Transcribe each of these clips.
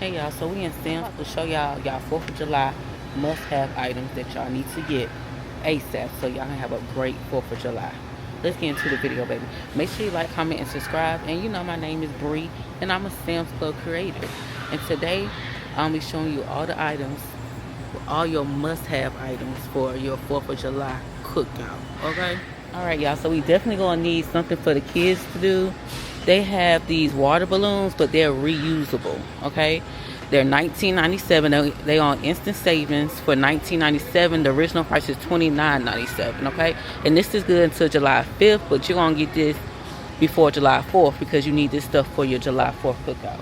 Hey y'all, so we in Sam's to show y'all 4th of July must-have items that y'all need to get ASAP so y'all can have a great 4th of July. Let's get into the video, baby. Make sure you like, comment, and subscribe. And you know my name is Bree, and I'm a Sam's Club creator. And today, I'll be showing you all the items, all your must-have items for your 4th of July cookout, okay? Alright y'all, so we definitely gonna need something for the kids to do. They have these water balloons, but they're reusable, okay? They're $19.97. They on instant savings for $19.97. The original price is $29.97, okay? And this is good until July 5th, but you're gonna get this before July 4th because you need this stuff for your July 4th cookout.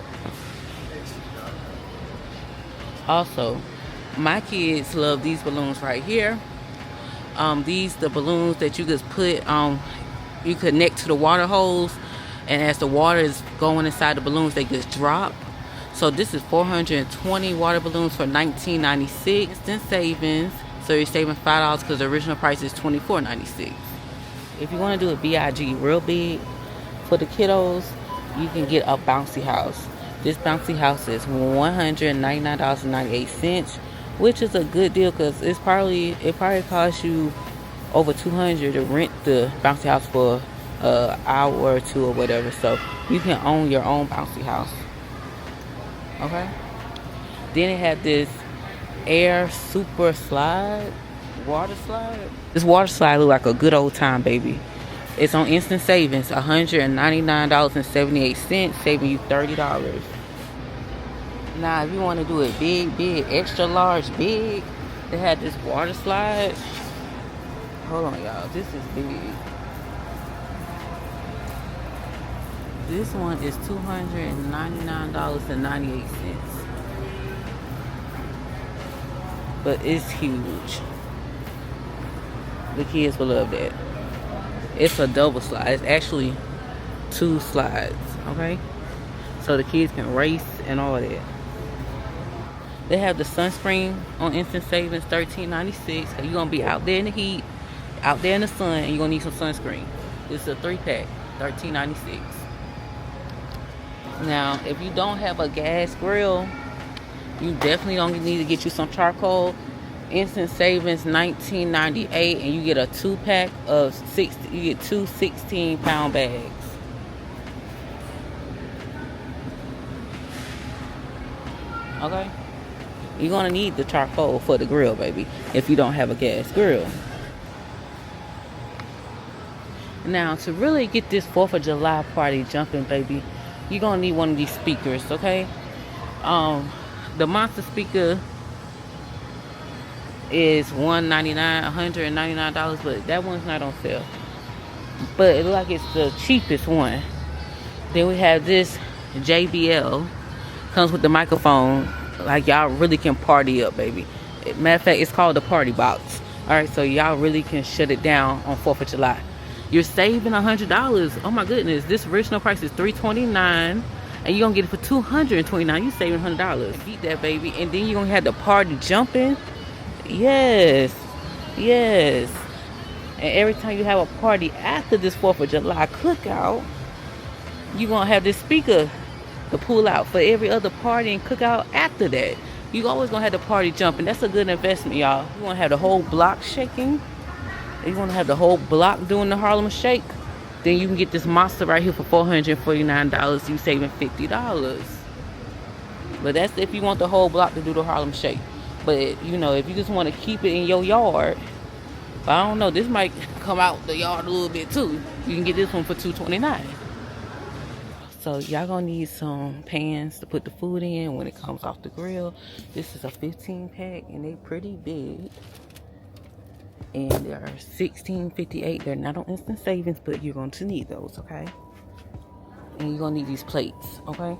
Also, my kids love these balloons right here. These the balloons that you just put you connect to the water hose, and as the water is going inside the balloons, they just drop. So this is 420 water balloons for $19.96. Instant savings, so you're saving $5 because the original price is $24.96. If you want to do a BIG real big for the kiddos, you can get a bouncy house. This bouncy house is $199.98, which is a good deal because it probably costs you over $200 to rent the bouncy house for an hour or two or whatever. So you can own your own bouncy house. Okay. Then it had this air super slide, water slide. This water slide look like a good old time, baby. It's on instant savings, $199.78, saving you $30. Now, if you want to do it big, extra large, big, they had this water slide. Hold on, y'all. This is big. This one is $299.98. But it's huge. The kids will love that. It's a double slide. It's actually 2 slides, okay? So the kids can race and all of that. They have the sunscreen on instant savings, $13.96. So you're going to be out there in the heat, out there in the sun, and you're going to need some sunscreen. This is a 3-pack, $13.96. Now, if you don't have a gas grill, you definitely don't need to get you some charcoal. Instant savings, $19.98, and you get a 2-pack of 60. You get 2 16-pound bags. Okay, you're gonna need the charcoal for the grill, baby, if you don't have a gas grill. Now, to really get this 4th of July party jumping, baby, you're gonna need one of these speakers, okay? The monster speaker is $199, but that one's not on sale. But it looks like it's the cheapest one. Then we have this JBL. Comes with the microphone. Like, y'all really can party up, baby. Matter of fact, it's called the party box. Alright, so y'all really can shut it down on 4th of July. You're saving $100. Oh my goodness. This original price is $329, and you're gonna get it for $229. You saving $100. Beat that, baby. And then you're gonna have the party jumping. Yes. And every time you have a party after this 4th of July cookout, you're gonna have this speaker to pull out for every other party and cookout after that. You always gonna have the party jumping. That's a good investment, y'all. You wanna have the whole block shaking. You wanna have the whole block doing the Harlem Shake. Then you can get this monster right here for $449. You saving $50. But that's if you want the whole block to do the Harlem Shake. But you know, if you just want to keep it in your yard, but I don't know, this might come out the yard a little bit too. You can get this one for $229. So y'all gonna need some pans to put the food in when it comes off the grill. This is a 15-pack, and they're pretty big. And they are $16.58. They're not on instant savings, but you're going to need those, okay? And you're gonna need these plates, okay?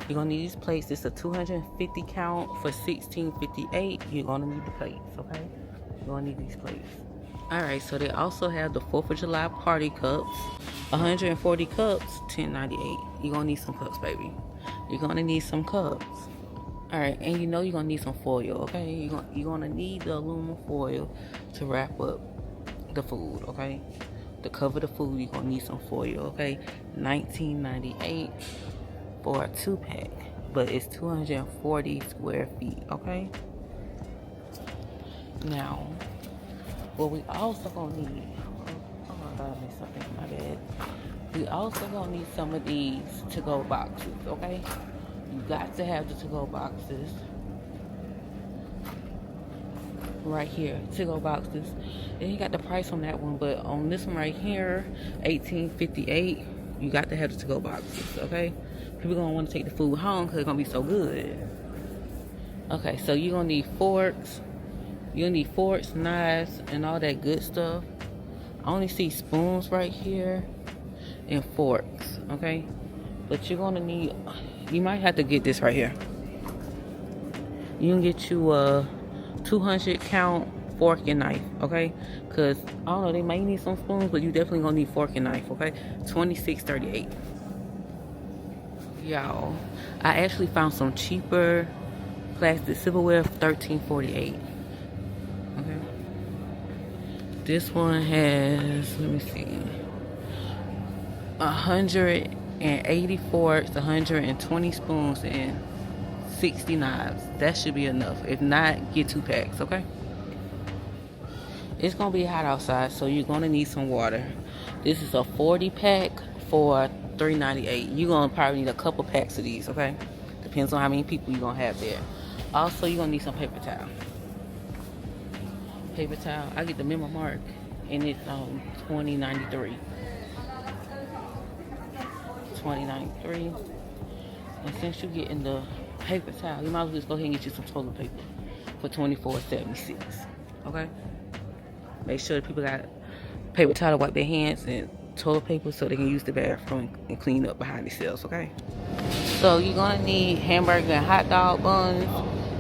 You're gonna need these plates. This is a 250 count for $16.58. You're gonna need the plates, okay? You're gonna need these plates. Alright, so they also have the 4th of July party cups. 140 cups, $10.98. You're gonna need some cups, baby. You're gonna need some cups. Alright, and you know you're gonna need some foil, okay? You're gonna need the aluminum foil to wrap up the food, okay? To cover the food, you're gonna need some foil, okay? $19.98 for a 2-pack. but it's 240 square feet, okay? Now, what we also gonna need, oh my God, I missed something, my bad. We also gonna need some of these to-go boxes, okay? You got to have the to-go boxes. Right here, to-go boxes. They ain't got the price on that one, but on this one right here, $18.58, you got to have the to-go boxes, okay? People gonna want to take the food home because it's gonna be so good. Okay, so you're gonna need forks. You'll need forks, knives, and all that good stuff. I only see spoons right here and forks, okay? But you're gonna need, you might have to get this right here. You can get you a 200 count fork and knife, okay? Because I don't know, they might need some spoons, but you definitely gonna need fork and knife, okay? $26.38. Y'all, I actually found some cheaper plastic silverware for $13.48. Okay, this one has, let me see, 180 forks, 120 spoons, and 60 knives. That should be enough. If not, get 2 packs, okay? It's gonna be hot outside, so you're gonna need some water. This is a 40 pack for $3.98. You're gonna probably need a couple packs of these, okay? Depends on how many people you're gonna have there. Also, you're gonna need some paper towel. Paper towel, I get the Memo Mark, and it's $20.93. $20.93. And since you're getting the paper towel, you might as well just go ahead and get you some toilet paper for $24.76. Okay? Make sure that people got paper towel to wipe their hands and toilet paper so they can use the bathroom and clean up behind themselves. Okay? So you're gonna need hamburger and hot dog buns,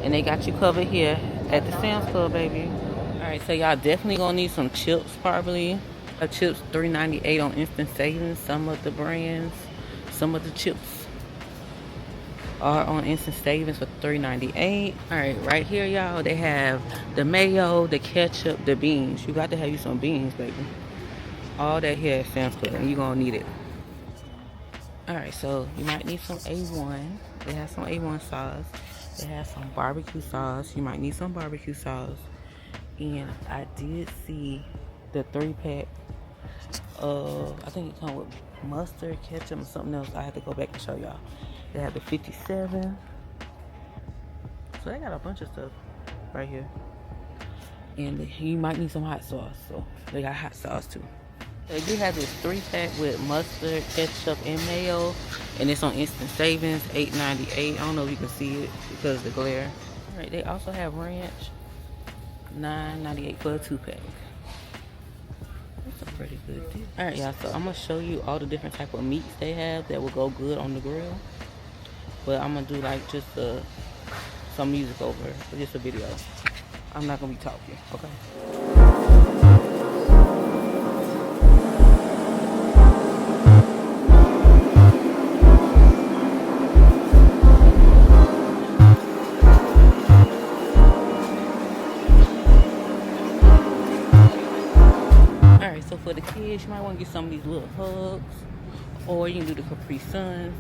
and they got you covered here at the Sam's Club, baby. Alright, so y'all definitely gonna need some chips probably. Chips $3.98 on instant savings. Some of the brands, some of the chips are on instant savings for $3.98. Alright, right here y'all, they have the mayo, the ketchup, the beans. You got to have you some beans, baby. All that here at Sam's Club, and you're gonna need it. Alright, so you might need some A1. They have some A1 sauce. They have some barbecue sauce. You might need some barbecue sauce. And I did see the 3-pack of, I think it comes with mustard, ketchup, and something else. I have to go back and show y'all. They have the 57. So they got a bunch of stuff right here. And you might need some hot sauce. So they got hot sauce too. They do have this 3-pack with mustard, ketchup, and mayo. And it's on instant savings, $8.98. I don't know if you can see it because of the glare. Alright, they also have ranch. $9.98 for a 2-pack. That's a pretty good deal. Alright, y'all, so I'm gonna show you all the different type of meats they have that will go good on the grill. But I'm gonna do like just some music over, just a video. I'm not gonna be talking, okay? So for the kids, you might want to get some of these little hugs, or you can do the Capri Suns,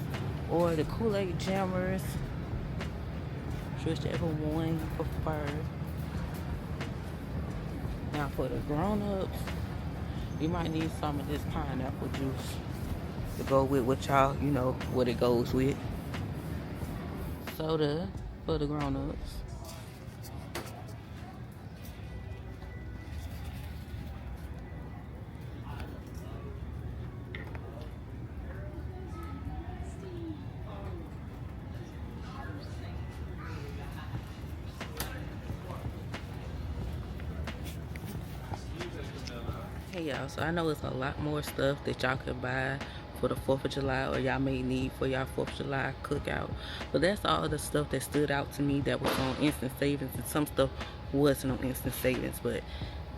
or the Kool-Aid Jammers, whichever one you prefer. Now for the grown-ups, you might need some of this pineapple juice to go with what y'all, you know, what it goes with. Soda for the grown-ups. Hey y'all, so I know it's a lot more stuff that y'all can buy for the 4th of July, or y'all may need for y'all 4th of July cookout. But that's all the stuff that stood out to me that was on instant savings, and some stuff wasn't on instant savings. But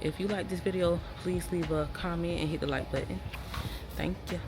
if you like this video, please leave a comment and hit the like button. Thank you.